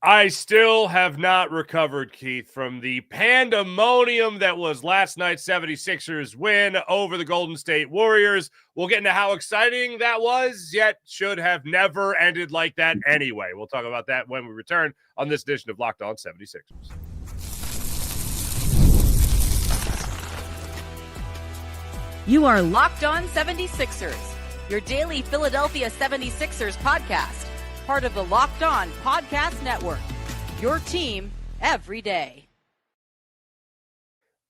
I still have not recovered, Keith, from the pandemonium that was last night's 76ers win over the Golden State Warriors. We'll get into how exciting that was, yet should have never ended like that anyway. We'll talk about that when we return on this edition of Locked On 76ers. You are Locked On 76ers, your daily Philadelphia 76ers podcast. Part of the Locked On Podcast Network, your team every day.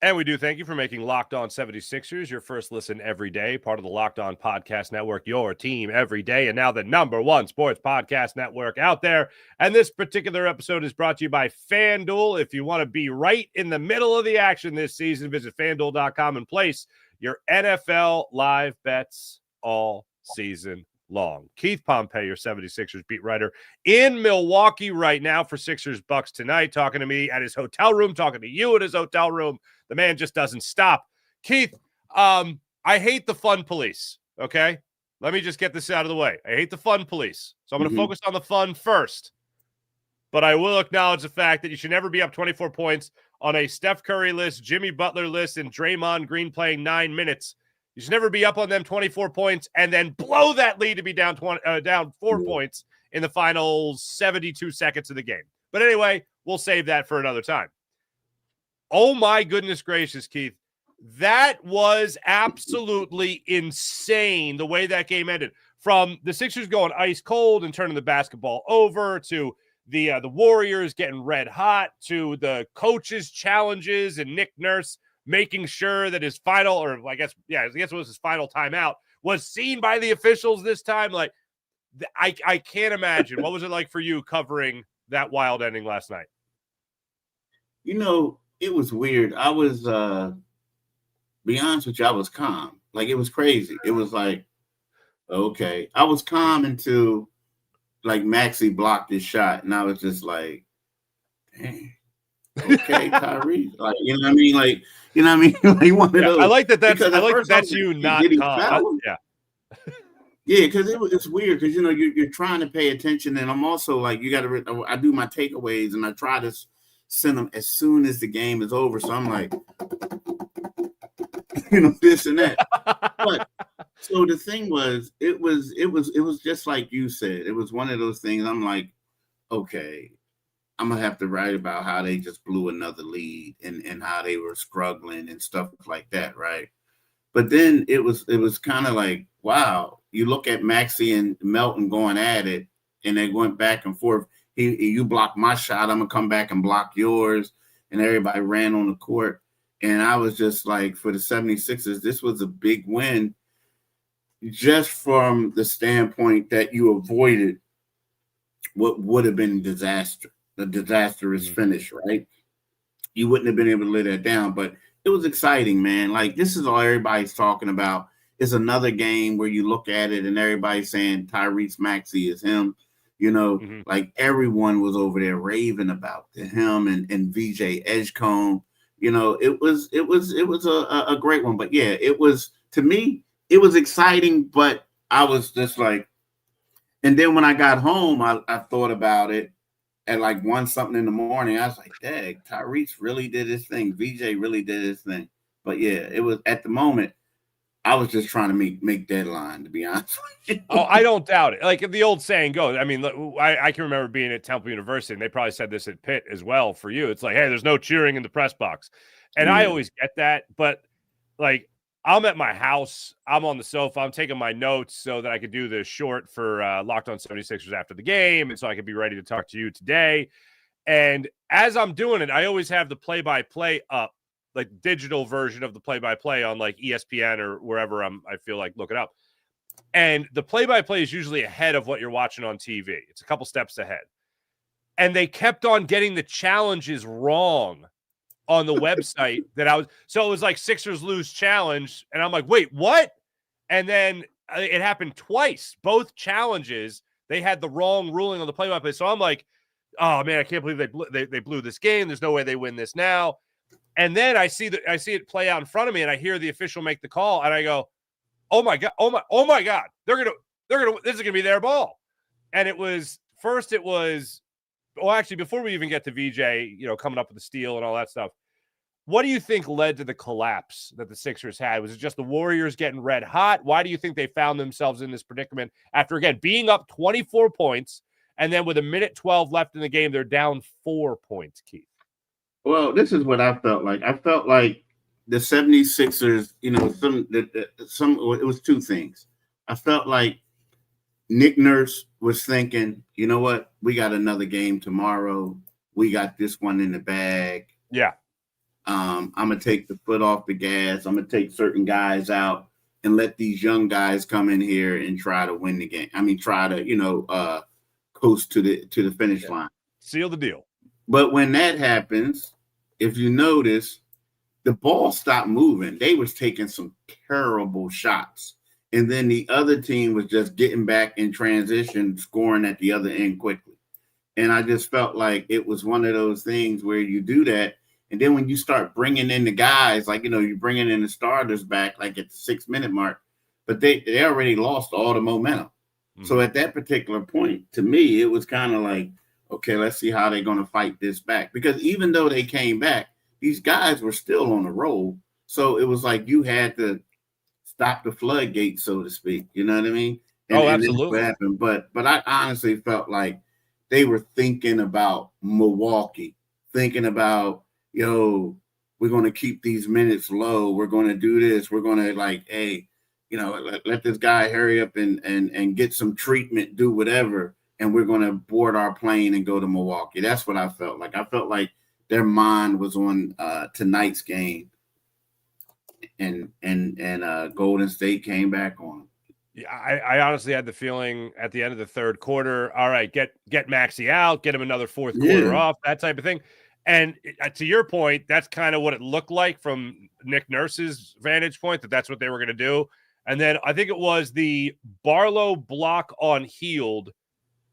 And we do thank you for making Locked On 76ers your first listen every day. Part of the Locked On Podcast Network, your team every day. And now the #1 sports podcast network out there. And this particular episode is brought to you by FanDuel. If you want to be right in the middle of the action this season, visit FanDuel.com and place your NFL live bets all season long. Keith Pompey, your 76ers beat writer in Milwaukee right now for Sixers Bucks tonight, talking to me at his hotel room, talking to you at his hotel room. The man just doesn't stop. Keith, I hate the fun police, okay? Let me just get this out of the way. I hate the fun police. So I'm going to focus on the fun first. But I will acknowledge the fact that you should never be up 24 points on a Steph Curry list, Jimmy Butler list, and Draymond Green playing 9 minutes. You should never be up on them 24 points and then blow that lead to be down 4 points in the final 72 seconds of the game. But anyway, we'll save that for another time. Oh my goodness gracious, Keith. That was absolutely insane the way that game ended. From the Sixers going ice cold and turning the basketball over to the Warriors getting red hot to the coaches' challenges and Nick Nurse making sure that his final, or I guess it was his final timeout, was seen by the officials this time. Like, I can't imagine. What was it like for you covering that wild ending last night? You know, it was weird. I was, be honest with you, I was calm. Like, it was crazy. It was like, okay. I was calm until, like, Maxey blocked his shot, and I was just like, dang. Okay, Tyrese. Like, you know what I mean? Like, you know what I mean? Like one of those. I like that. That's you, not calm. Yeah, because it's weird because, you know, you're trying to pay attention, and I'm also like, you got to. I do my takeaways, and I try to send them as soon as the game is over. So I'm like, you know, this and that. But so the thing was, it was just like you said. It was one of those things. I'm like, okay, I'm going to have to write about how they just blew another lead and how they were struggling and stuff like that, right? But then it was kind of like, wow, you look at Maxey and Melton going at it, and they went back and forth. You block my shot, I'm going to come back and block yours, and everybody ran on the court. And I was just like, for the 76ers, this was a big win just from the standpoint that you avoided what would have been a disastrous finish, right? You wouldn't have been able to lay that down, but it was exciting, man. Like, this is all everybody's talking about. It's another game where you look at it and everybody's saying Tyrese Maxey is him. You know, like everyone was over there raving about him and VJ Edgecombe. You know, it was a great one. But yeah, it was, to me, it was exciting, but I was just like, and then when I got home, I thought about it. At like 1 something in the morning, I was like, dang, Tyrese really did his thing. VJ really did his thing. But yeah, it was, at the moment, I was just trying to make deadline, to be honest with you. Oh, I don't doubt it. Like the old saying goes, I mean, I can remember being at Temple University, and they probably said this at Pitt as well for you. It's like, hey, there's no cheering in the press box. And I always get that. But like, I'm at my house. I'm on the sofa. I'm taking my notes so that I could do the short for Locked On 76ers after the game, and so I could be ready to talk to you today. And as I'm doing it, I always have the play-by-play up, like digital version of the play-by-play on like ESPN or wherever I feel like looking up. And the play-by-play is usually ahead of what you're watching on TV. It's a couple steps ahead. And they kept on getting the challenges wrong on the website so it was like Sixers lose challenge. And I'm like, wait, what? And then it happened twice. Both challenges, they had the wrong ruling on the play-by-play. So I'm like, oh man, I can't believe they blew this game. There's no way they win this now. And then I see it play out in front of me, and I hear the official make the call, and I go, oh my God, this is gonna be their ball. And it was well, actually, before we even get to VJ, coming up with the steal and all that stuff, what do you think led to the collapse that the Sixers had? Was it just the Warriors getting red hot? Why do you think they found themselves in this predicament after, again, being up 24 points, and then with a minute 12 left in the game, they're down 4 points, Keith? Well, this is what I felt like. I felt like the 76ers, it was two things. I felt like Nick Nurse was thinking, you know what? We got another game tomorrow. We got this one in the bag. Yeah. I'm going to take the foot off the gas. I'm going to take certain guys out and let these young guys come in here and try to win the game. I mean, try to, coast to the finish line. Seal the deal. But when that happens, if you notice, the ball stopped moving. They was taking some terrible shots. And then the other team was just getting back in transition, scoring at the other end quickly. And I just felt like it was one of those things where you do that. And then when you start bringing in the guys, like, you're bringing in the starters back, like at the 6 minute mark, but they already lost all the momentum. Mm-hmm. So at that particular point, to me, it was kind of like, okay, let's see how they're going to fight this back. Because even though they came back, these guys were still on the roll. So it was like you had to stop the floodgates, so to speak. You know what I mean? Absolutely. What happened. But I honestly felt like they were thinking about Milwaukee, thinking about, we're going to keep these minutes low. We're going to do this. We're going to let this guy hurry up and get some treatment, do whatever. And we're going to board our plane and go to Milwaukee. That's what I felt like. I felt like their mind was on tonight's game, and Golden State came back on. Yeah, I honestly had the feeling at the end of the third quarter, all right, get Maxey out, get him another fourth quarter off, that type of thing. And to your point, that's kind of what it looked like from Nick Nurse's vantage point, that's what they were going to do. And then I think it was the Barlow block on Hield.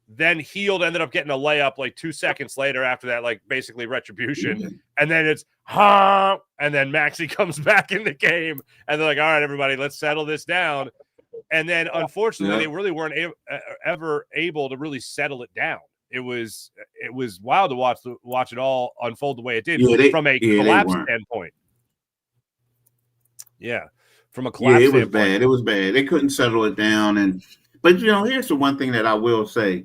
Then Hield ended up getting a layup like 2 seconds later after that, like basically retribution. Mm-hmm. And then it's, and then Maxey comes back in the game. And they're like, all right, everybody, let's settle this down. And then unfortunately, they really weren't ever able to really settle it down. It was wild to watch it all unfold the way it did from a collapse standpoint. Yeah, from a collapse standpoint. Was bad. It was bad. They couldn't settle it down. But here's the one thing that I will say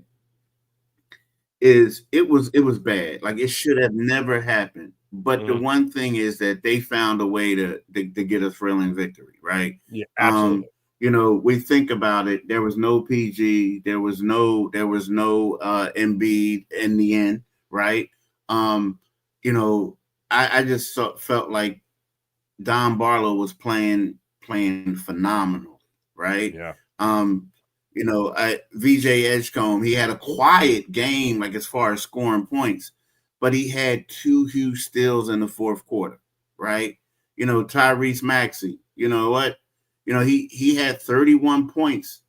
is it was bad. Like, it should have never happened. But the one thing is that they found a way to get a thrilling victory, right? Yeah, absolutely. We think about it. There was no PG. There was no Embiid in the end, right? I just felt like Don Barlow was playing phenomenal, right? Yeah. VJ Edgecombe, he had a quiet game, like as far as scoring points, but he had 2 huge steals in the fourth quarter, right? Tyrese Maxey, you know what? He had 31 points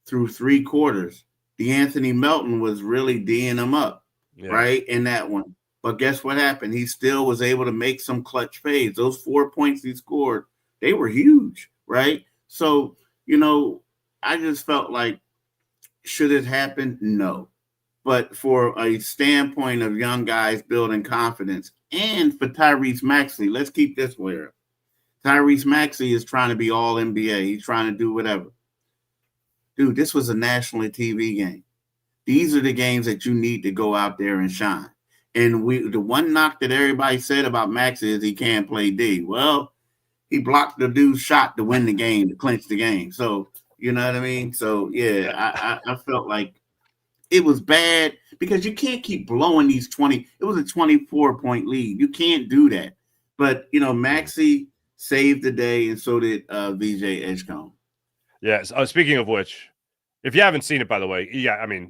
through 3 quarters. DeAnthony Melton was really D'ing him up, right, in that one. But guess what happened? He still was able to make some clutch fades. Those 4 points he scored, they were huge, right? So, I just felt like, should it happen? No. But for a standpoint of young guys building confidence, and for Tyrese Maxey, let's keep this way. Tyrese Maxey is trying to be all NBA. He's trying to do whatever. Dude, this was a national TV game. These are the games that you need to go out there and shine. And the one knock that everybody said about Maxey is he can't play D. Well, he blocked the dude's shot to win the game, to clinch the game. So, you know what I mean? So, yeah, I felt like it was bad because you can't keep blowing these 20. It was a 24-point lead. You can't do that. But, Maxey saved the day, and so did VJ Edgecombe. Yes. Speaking of which, if you haven't seen it, by the way,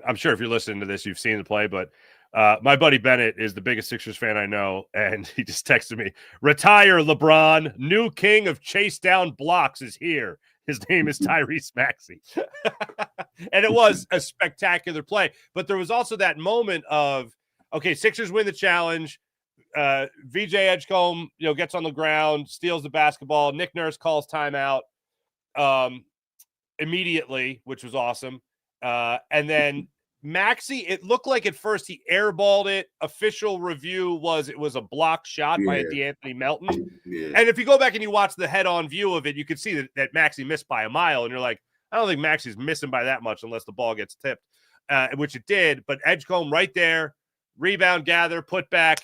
I'm sure if you're listening to this, you've seen the play, but my buddy Bennett is the biggest Sixers fan I know, and he just texted me, "Retire, LeBron. New king of chase down blocks is here. His name is Tyrese Maxey." And it was a spectacular play. But there was also that moment of, okay, Sixers win the challenge. VJ Edgecombe, gets on the ground, steals the basketball. Nick Nurse calls timeout immediately, which was awesome. And then Maxey, it looked like at first he airballed it. Official review was it was a block shot by DeAnthony Melton. Yeah. And if you go back and you watch the head-on view of it, you can see that Maxey missed by a mile. And you're like, I don't think Maxey's missing by that much unless the ball gets tipped, which it did. But Edgecombe right there, rebound, gather, put back.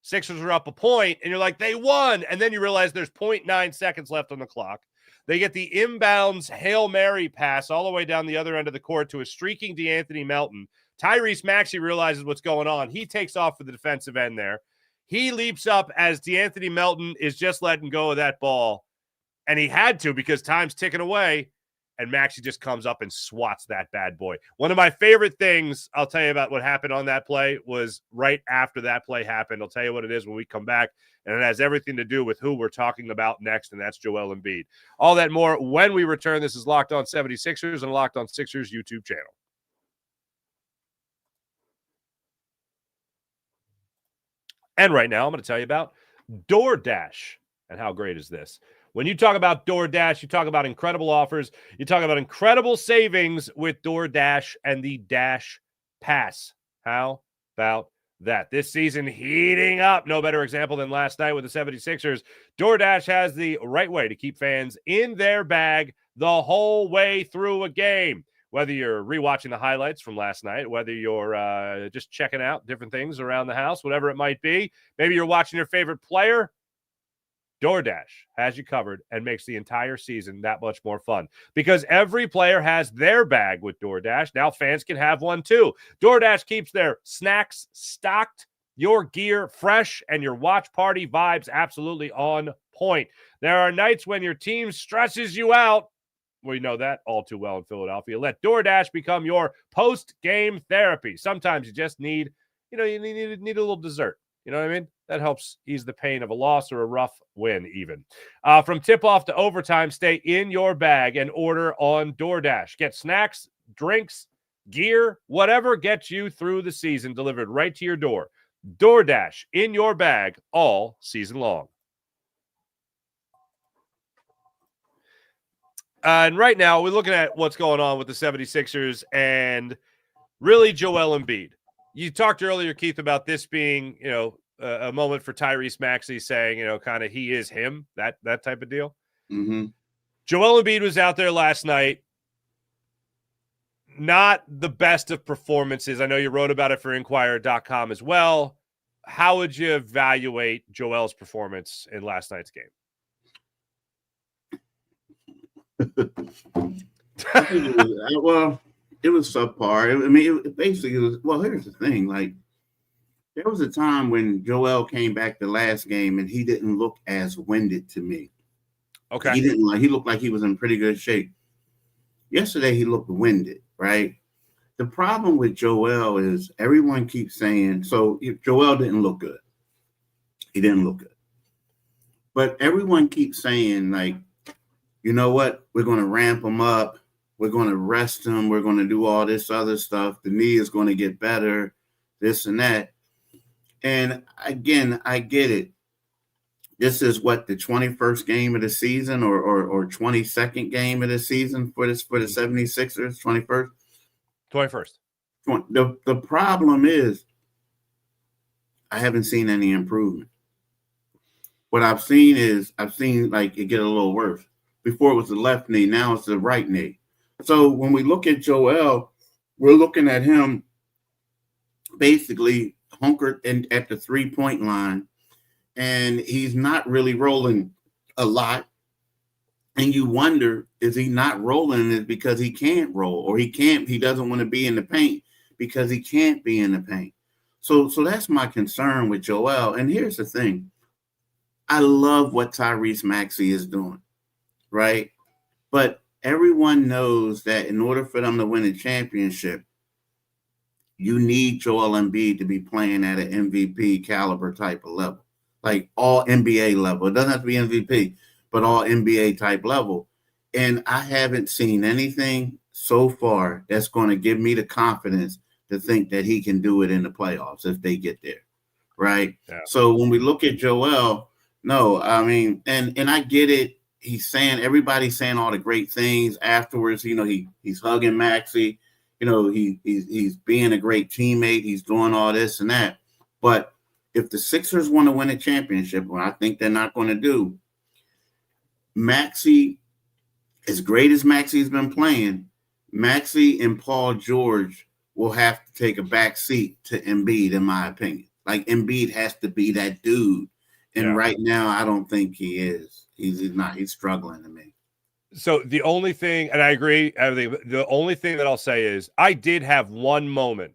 Sixers are up a point, and you're like, they won. And then you realize there's 0.9 seconds left on the clock. They get the inbounds Hail Mary pass all the way down the other end of the court to a streaking DeAnthony Melton. Tyrese Maxey realizes what's going on. He takes off for the defensive end there. He leaps up as DeAnthony Melton is just letting go of that ball. And he had to because time's ticking away. And Maxey just comes up and swats that bad boy. One of my favorite things, I'll tell you about what happened on that play, was right after that play happened. I'll tell you what it is when we come back, and it has everything to do with who we're talking about next, and that's Joel Embiid. All that more when we return. This is Locked On 76ers and Locked On Sixers YouTube channel. And right now, I'm going to tell you about DoorDash. And how great is this? When you talk about DoorDash, you talk about incredible offers. You talk about incredible savings with DoorDash and the Dash Pass. How about that? This season heating up. No better example than last night with the 76ers. DoorDash has the right way to keep fans in their bag the whole way through a game. Whether you're rewatching the highlights from last night, whether you're just checking out different things around the house, whatever it might be. Maybe you're watching your favorite player. DoorDash has you covered and makes the entire season that much more fun because every player has their bag with DoorDash. Now fans can have one too. DoorDash keeps their snacks stocked, your gear fresh, and your watch party vibes absolutely on point. There are nights when your team stresses you out. We know that all too well in Philadelphia. Let DoorDash become your post-game therapy. Sometimes you just need, you need a little dessert. You know what I mean? That helps ease the pain of a loss or a rough win even. From tip-off to overtime, stay in your bag and order on DoorDash. Get snacks, drinks, gear, whatever gets you through the season delivered right to your door. DoorDash in your bag all season long. And right now, we're looking at what's going on with the 76ers and really Joel Embiid. You talked earlier, Keith, about this being, a moment for Tyrese Maxey saying, kind of he is him, that type of deal. Mm-hmm. Joel Embiid was out there last night. Not the best of performances. I know you wrote about it for Inquirer.com as well. How would you evaluate Joel's performance in last night's game? I think it was subpar. I mean, it basically was. Well, here's the thing. Like, there was a time when Joel came back the last game and he didn't look as winded to me. Okay. He looked like he was in pretty good shape. Yesterday, he looked winded, right? The problem with Joel is everyone keeps saying, so Joel didn't look good. He didn't look good. But everyone keeps saying, like, you know what? We're going to ramp him up. We're going to rest him. We're going to do all this other stuff. The knee is going to get better, this and that. And again, I get it. This is what, the 21st game of the season or 22nd game of the season for the 76ers, 21st? 21st. The problem is I haven't seen any improvement. What I've seen like it get a little worse. Before it was the left knee, now it's the right knee. So when we look at Joel, we're looking at him basically hunkered in at the 3-point line, and he's not really rolling a lot. And you wonder, is he not rolling it because he can't roll, or he doesn't want to be in the paint because he can't be in the paint. So that's my concern with Joel. And here's the thing. I love what Tyrese Maxey is doing, right? But everyone knows that in order for them to win a championship, you need Joel Embiid to be playing at an MVP caliber type of level, like all NBA level. It doesn't have to be MVP, but all NBA type level. And I haven't seen anything so far that's going to give me the confidence to think that he can do it in the playoffs if they get there, right? Yeah. So when we look at Joel, no, I mean, and I get it. Everybody's saying all the great things afterwards. He's hugging Maxey. he's being a great teammate. He's doing all this and that. But if the Sixers want to win a championship, what I think they're not going to do, Maxey, as great as Maxey's been playing, Maxey and Paul George will have to take a back seat to Embiid, in my opinion. Like, Embiid has to be that dude. And right now, I don't think he is. He's not. He's struggling to me. So the only thing, and I agree, the only thing that I'll say is I did have one moment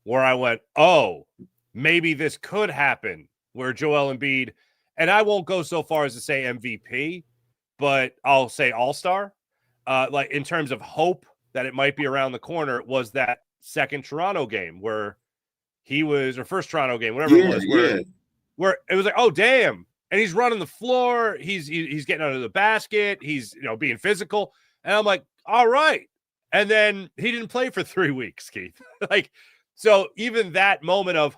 where I went, oh, maybe this could happen, where Joel Embiid, and I won't go so far as to say MVP, but I'll say all-star, like in terms of hope that it might be around the corner, was that second Toronto game where he was, or first Toronto game, whatever it was, where it was like, oh, damn. And he's running the floor. He's getting under the basket. He's, being physical. And I'm like, all right. And then he didn't play for 3 weeks, Keith. Like, so even that moment of,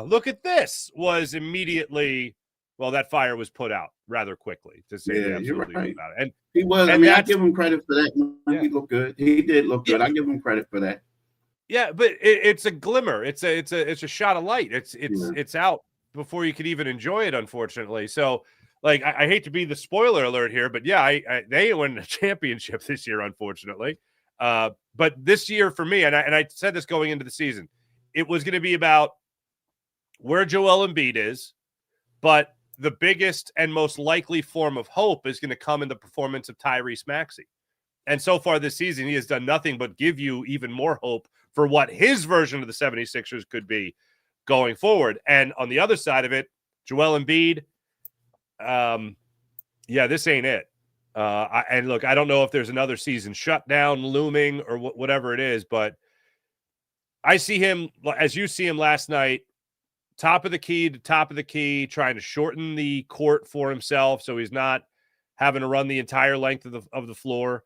look at this, was immediately, well, that fire was put out rather quickly, to say the absolute right. about it. And he was. And I give him credit for that. Yeah. He looked good. He did look good. I give him credit for that. Yeah, but it's a glimmer. It's a shot of light. It's out before you could even enjoy it, unfortunately. So, like, I hate to be the spoiler alert here, but yeah, they won a championship this year, unfortunately. But this year for me, and I said this going into the season, it was going to be about where Joel Embiid is, but the biggest and most likely form of hope is going to come in the performance of Tyrese Maxey. And so far this season, he has done nothing but give you even more hope for what his version of the 76ers could be going forward. And on the other side of it, Joel Embiid, this ain't it. And look, I don't know if there's another season shutdown looming or whatever it is, but I see him, as you see him last night, top of the key, trying to shorten the court for himself so he's not having to run the entire length of the floor.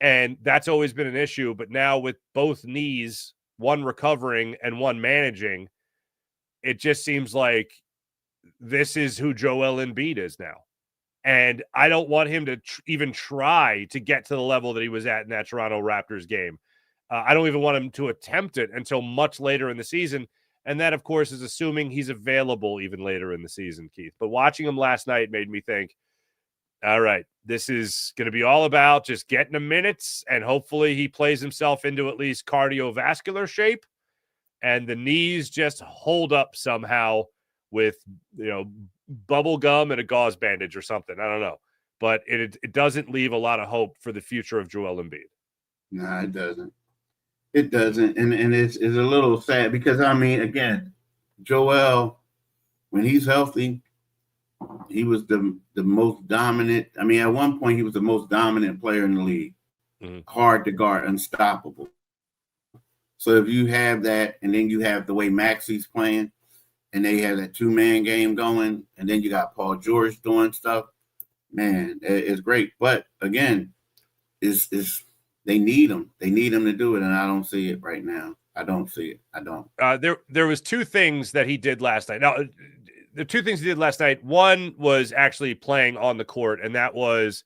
And that's always been an issue. But now with both knees, one recovering and one managing, it just seems like this is who Joel Embiid is now. And I don't want him to even try to get to the level that he was at in that Toronto Raptors game. I don't even want him to attempt it until much later in the season. And that, of course, is assuming he's available even later in the season, Keith. But watching him last night made me think, all right, this is going to be all about just getting him minutes, and hopefully he plays himself into at least cardiovascular shape, and the knees just hold up somehow with, bubble gum and a gauze bandage or something. I don't know. But it doesn't leave a lot of hope for the future of Joel Embiid. No, it doesn't. It doesn't. And it's a little sad because, again, Joel, when he's healthy, he was the most dominant. At one point, he was the most dominant player in the league. Mm-hmm. Hard to guard, unstoppable. So if you have that, and then you have the way Maxey's playing, and they have that two-man game going, and then you got Paul George doing stuff, man, it's great. But again, they need him. They need him to do it, and I don't see it right now. I don't see it. I don't. There was two things that he did last night. Now, the two things he did last night, one was actually playing on the court, and that was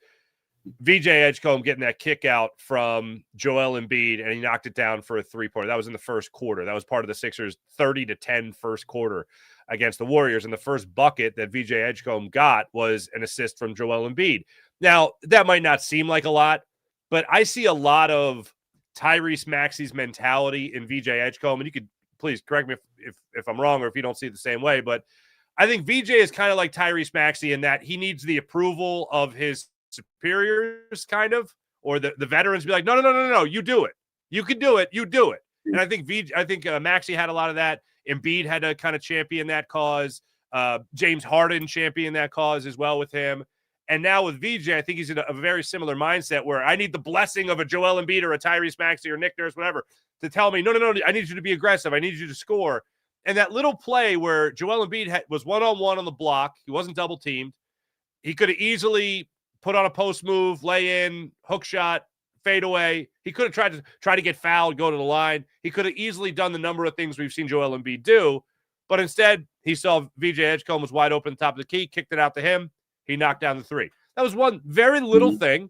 VJ Edgecombe getting that kick out from Joel Embiid, and he knocked it down for a three-pointer. That was in the first quarter. That was part of the Sixers' 30-10 first quarter against the Warriors, and the first bucket that VJ Edgecombe got was an assist from Joel Embiid. Now, that might not seem like a lot, but I see a lot of Tyrese Maxey's mentality in VJ Edgecombe, and you could please correct me if I'm wrong or if you don't see it the same way, but I think VJ is kind of like Tyrese Maxey in that he needs the approval of his superiors, kind of, or the veterans be like, no, you do it. You can do it. You do it. And I think Maxey had a lot of that. Embiid had to kind of champion that cause. James Harden championed that cause as well with him. And now with VJ, I think he's in a very similar mindset where I need the blessing of a Joel Embiid or a Tyrese Maxey or Nick Nurse, whatever, to tell me, no, I need you to be aggressive. I need you to score. And that little play where Joel Embiid was one-on-one on the block, he wasn't double-teamed. He could have easily put on a post move, lay in, hook shot, fade away. He could have tried to get fouled, go to the line. He could have easily done the number of things we've seen Joel Embiid do. But instead, he saw VJ Edgecombe was wide open at the top of the key, kicked it out to him. He knocked down the three. That was one very little thing,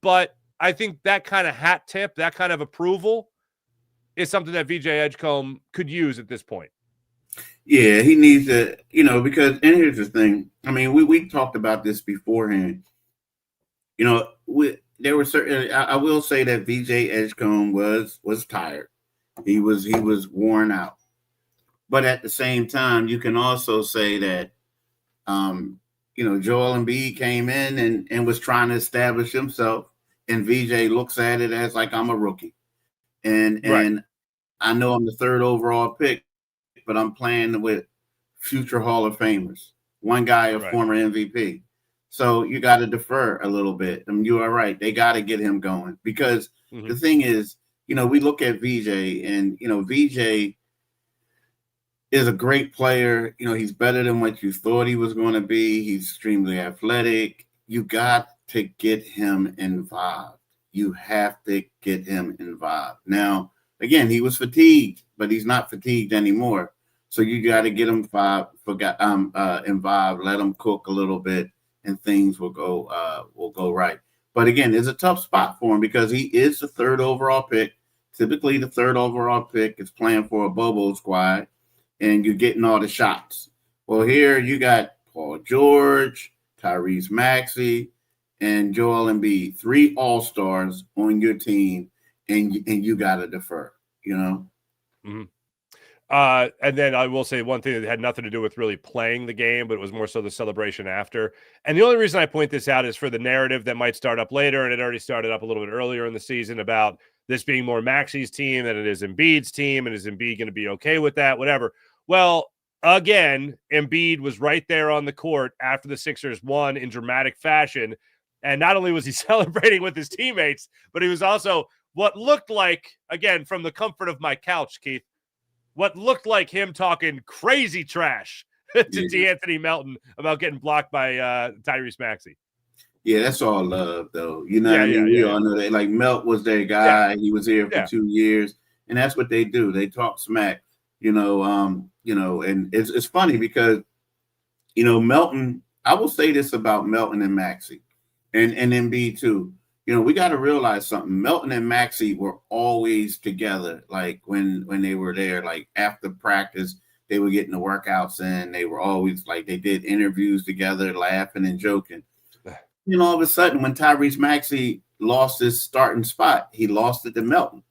but I think that kind of hat tip, that kind of approval is something that VJ Edgecombe could use at this point. Yeah, he needs to, because, and here's the thing. I mean, we talked about this beforehand. There were certain, I will say that VJ Edgecombe was tired. He was worn out. But at the same time, you can also say that, Joel Embiid came in and was trying to establish himself, and VJ looks at it as like, I'm a rookie. And I know I'm the third overall pick, but I'm playing with future Hall of Famers. One guy, a former MVP. So you got to defer a little bit. And you are right. They got to get him going because the thing is, we look at VJ and, VJ is a great player. He's better than what you thought he was going to be. He's extremely athletic. You got to get him involved. You have to get him involved. Now, again, he was fatigued, but he's not fatigued anymore. So you got to get him involved, let him cook a little bit, and things will go right. But again, it's a tough spot for him because he is the third overall pick. Typically, the third overall pick is playing for a Bobo squad, and you're getting all the shots. Well, here you got Paul George, Tyrese Maxey, and Joel Embiid, 3 all-stars on your team, and you got to defer, Mm-hmm. And then I will say one thing that had nothing to do with really playing the game, but it was more so the celebration after. And the only reason I point this out is for the narrative that might start up later, and it already started up a little bit earlier in the season about this being more Maxey's team than it is Embiid's team, and is Embiid going to be okay with that, whatever. Well, again, Embiid was right there on the court after the Sixers won in dramatic fashion, and not only was he celebrating with his teammates, but he was also what looked like, again, from the comfort of my couch, Keith, what looked like him talking crazy trash to D'Anthony Melton about getting blocked by Tyrese Maxey. Yeah, that's all love, though. You know what I mean? We all know that. Like, Melt was their guy. Yeah. He was here for 2 years. And that's what they do. They talk smack, and it's funny because, Melton, I will say this about Melton and Maxey and Embiid too. We got to realize something. Melton and Maxey were always together. Like when they were there, like after practice, they were getting the workouts in. They were always like, they did interviews together, laughing and joking. All of a sudden, when Tyrese Maxey lost his starting spot, he lost it to Melton,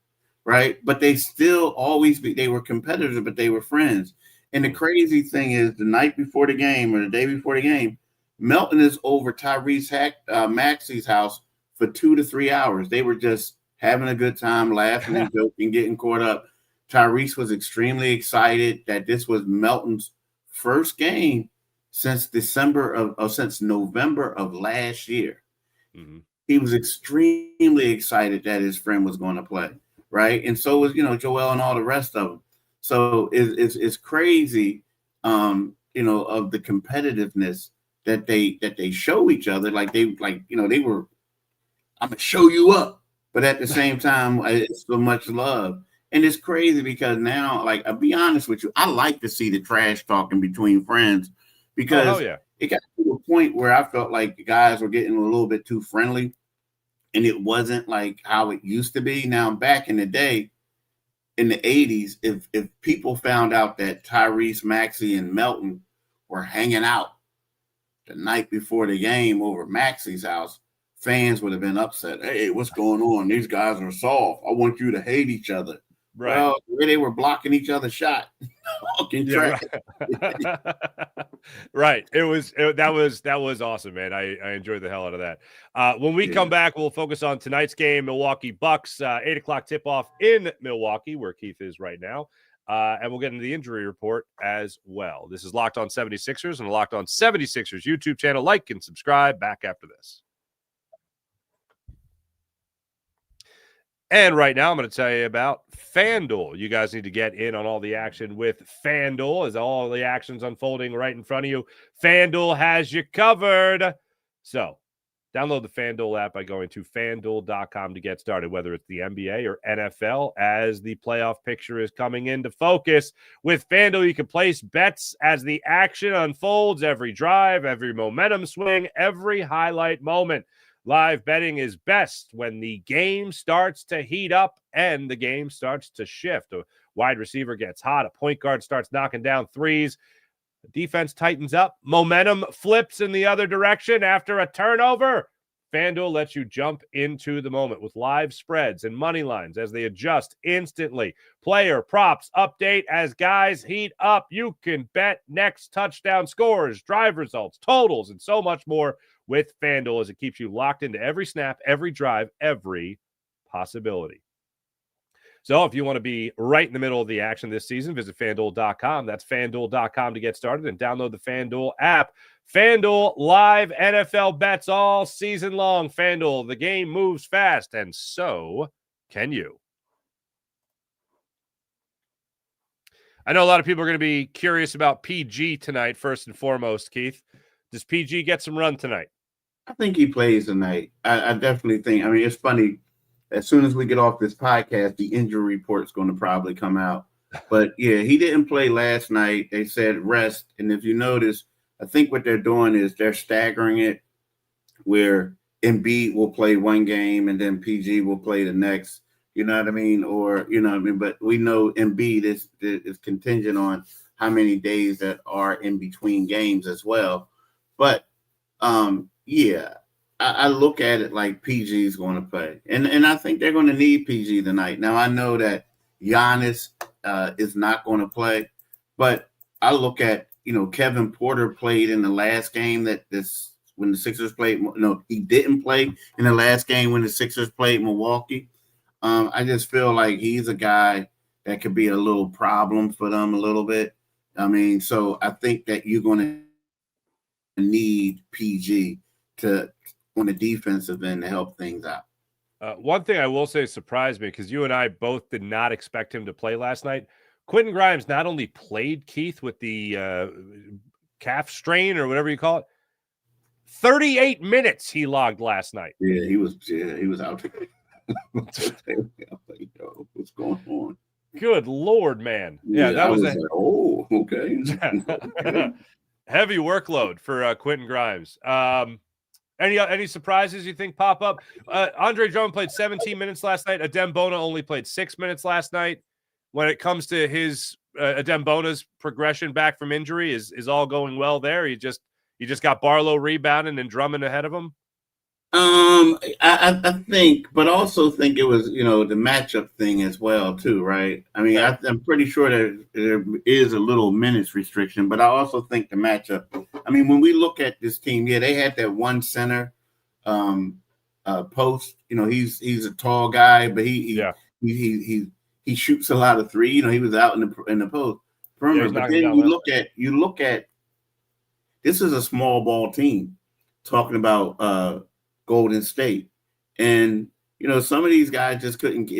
right? But they still always they were competitors, but they were friends. And the crazy thing is, the night before the game or the day before the game, Melton is over Tyrese Maxey's house for 2 to 3 hours. They were just having a good time, laughing and joking, getting caught up. Tyrese was extremely excited that this was Melton's first game since November of last year. Mm-hmm. He was extremely excited that his friend was going to play, right? And so was, Joel and all the rest of them. So it's crazy, of the competitiveness that they show each other. They were, I'm gonna show you up, but at the same time, it's so much love, and it's crazy because now, I'll be honest with you, I like to see the trash talking between friends because it got to a point where I felt like the guys were getting a little bit too friendly, and it wasn't like how it used to be. Now, back in the day, in the 80s, if people found out that Tyrese Maxey and Melton were hanging out the night before the game over Maxey's house, fans would have been upset. Hey, what's going on? These guys are soft. I want you to hate each other. Right. Well, they were blocking each other's shot. Right. That was awesome, man. I enjoyed the hell out of that. When we come back, we'll focus on tonight's game, Milwaukee Bucks, 8 o'clock tip-off in Milwaukee, where Keith is right now. And we'll get into the injury report as well. This is Locked On 76ers and the Locked On 76ers YouTube channel. Like and subscribe. Back after this. And right now, I'm going to tell you about FanDuel. You guys need to get in on all the action with FanDuel as all the action's unfolding right in front of you. FanDuel has you covered. So download the FanDuel app by going to FanDuel.com to get started, whether it's the NBA or NFL, as the playoff picture is coming into focus. With FanDuel, you can place bets as the action unfolds, every drive, every momentum swing, every highlight moment. Live betting is best when the game starts to heat up and the game starts to shift. A wide receiver gets hot. A point guard starts knocking down threes. The defense tightens up. Momentum flips in the other direction after a turnover. FanDuel lets you jump into the moment with live spreads and money lines as they adjust instantly. Player props update as guys heat up. You can bet next touchdown scores, drive results, totals, and so much more with FanDuel as it keeps you locked into every snap, every drive, every possibility. So if you want to be right in the middle of the action this season, visit FanDuel.com. That's FanDuel.com to get started and download the FanDuel app. FanDuel live NFL bets all season long. FanDuel, the game moves fast, and so can you. I know a lot of people are going to be curious about PG tonight, first and foremost, Keith. Does PG get some run tonight? I think he plays tonight. I definitely think. I mean, it's funny. As soon as we get off this podcast, the injury report is going to probably come out. But, yeah, he didn't play last night. They said rest. And if you notice, I think what they're doing is they're staggering it where Embiid will play one game and then PG will play the next. You know what I mean? Or, you know what I mean? But we know Embiid is contingent on how many days that are in between games as well. But, yeah, I look at it like PG is going to play. And I think they're going to need PG tonight. Now, I know that Giannis is not going to play. But I look at, Kevin Porter played in the last game when the Sixers played. No, he didn't play in the last game when the Sixers played Milwaukee. I just feel like he's a guy that could be a little problem for them a little bit. I mean, so I think that you're going to need PG on the defensive end to help things out. One thing I will say surprised me because you and I both did not expect him to play last night. Quentin Grimes not only played, Keith, with the calf strain or whatever you call it, 38 minutes he logged last night. Yeah, he was out there. What's going on? Good Lord, man. Yeah, that was like, oh, okay. Heavy workload for Quentin Grimes. Any surprises you think pop up? Andre Drummond played 17 minutes last night. Adem Bona only played 6 minutes last night. When it comes to his Adem Bona's progression back from injury, is all going well there? You just got Barlow rebounding and Drummond ahead of him. I think, but also think it was the matchup thing as well too, right? I mean, I'm pretty sure that there is a little minutes restriction, but I also think the matchup. I mean, when we look at this team, yeah, they had that one center post. He's a tall guy, but he shoots a lot of three. He was out in the post perimeter. But then you look at this is a small ball team talking about Golden State, and some of these guys just couldn't.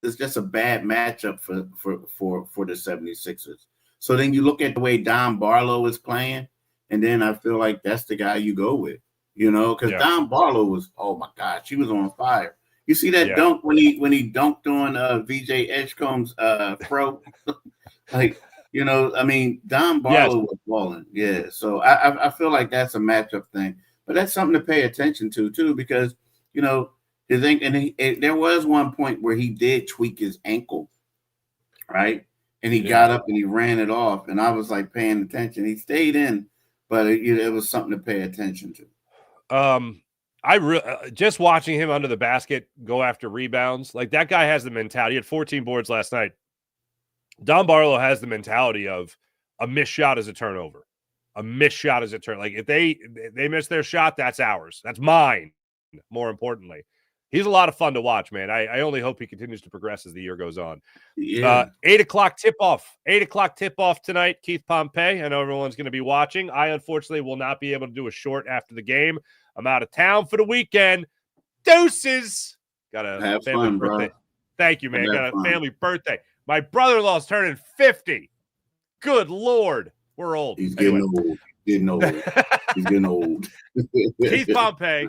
It's just a bad matchup for the 76ers. So then you look at the way Don Barlow is playing, and then I feel like that's the guy you go with, because Don Barlow was, oh my gosh, he was on fire. You see that dunk when he dunked on VJ Edgecomb's pro? Like, I mean, Don Barlow was balling. Yeah. So I feel like that's a matchup thing. But that's something to pay attention to, too, because, there was one point where he did tweak his ankle, right? And he got up and he ran it off. And I was like paying attention. He stayed in, but it was something to pay attention to. Just watching him under the basket go after rebounds, like that guy has the mentality. He had 14 boards last night. Don Barlow has the mentality of a missed shot is a turnover. A missed shot is a turn. Like if they miss their shot, that's ours. That's mine. More importantly, he's a lot of fun to watch, man. I only hope he continues to progress as the year goes on. Yeah. 8 o'clock tip off. 8 o'clock tip off tonight. Keith Pompey. I know everyone's going to be watching. I unfortunately will not be able to do a short after the game. I'm out of town for the weekend. Deuces. Got a have family fun, birthday. Bro. Thank you, man. Got a family birthday. My brother-in-law is turning 50. Good Lord. We're old. He's getting old. He's getting old. Keith Pompey,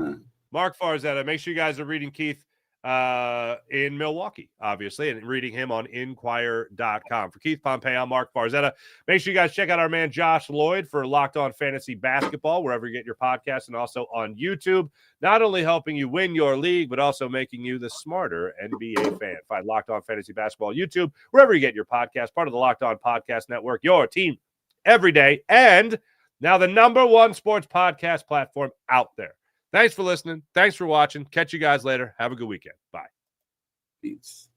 Marc Farzetta. Make sure you guys are reading Keith in Milwaukee, obviously, and reading him on Inquire.com. For Keith Pompey, I'm Marc Farzetta. Make sure you guys check out our man Josh Lloyd for Locked On Fantasy Basketball, wherever you get your podcasts, and also on YouTube. Not only helping you win your league, but also making you the smarter NBA fan. Find Locked On Fantasy Basketball YouTube, wherever you get your podcast, part of the Locked On Podcast Network, your team every day, and now the #1 sports podcast platform out there. Thanks for listening. Thanks for watching. Catch you guys later. Have a good weekend. Bye. Peace.